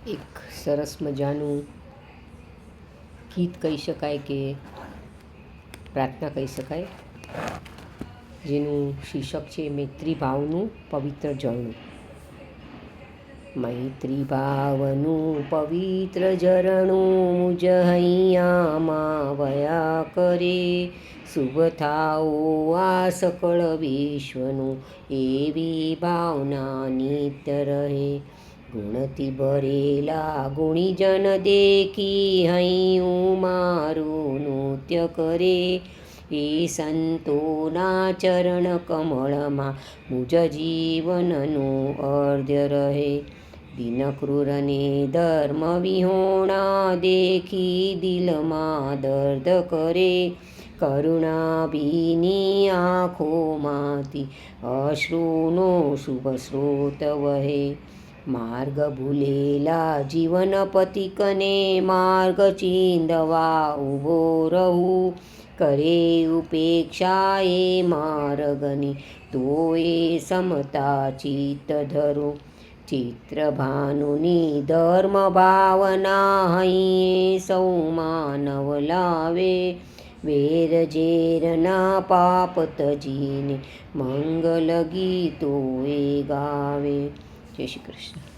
એક સરસ મજાનું ગીત કહી શકાય કે પ્રાર્થના કહી શકાય, જેનું શીર્ષક છે મૈત્રી ભાવનું પવિત્ર ઝરણું. મૈત્રી ભાવનું પવિત્ર ઝરણું મુજ હૈયામાં વયા કરે, શુભ થાઓ આ સકળ વિશ્વનું એવી ભાવના નિત્ય રહે. ગુણથી ભરેલા ગુણીજન દેખી હૈયું મારું નૃત્ય કરે, એ સંતોના ચરણ કમળમાં મુજ જીવનનું અર્ધ્ય રહે. દિન ક્રૂરને ધર્મ વિહોણા દેખી દિલમાં દર્દ કરે, કરુણા ભીની આંખોમાંથી અશ્રુનો શુભ સ્રોત વહે. માર્ગ ભૂલેલા જીવન પથિકને માર્ગ ચીંધવા ઊભો રહું, કરે ઉપેક્ષા એ માર્ગની તો એ સમતા ચિત્ત ધરું. ચિત્ર ભાનુની ધર્મ ભાવના હૈયે સૌ માનવ લાવે, વેર ઝેરના પાપ તજીને મંગલ ગીતો એ ગાવે. જય શ્રી કૃષ્ણ.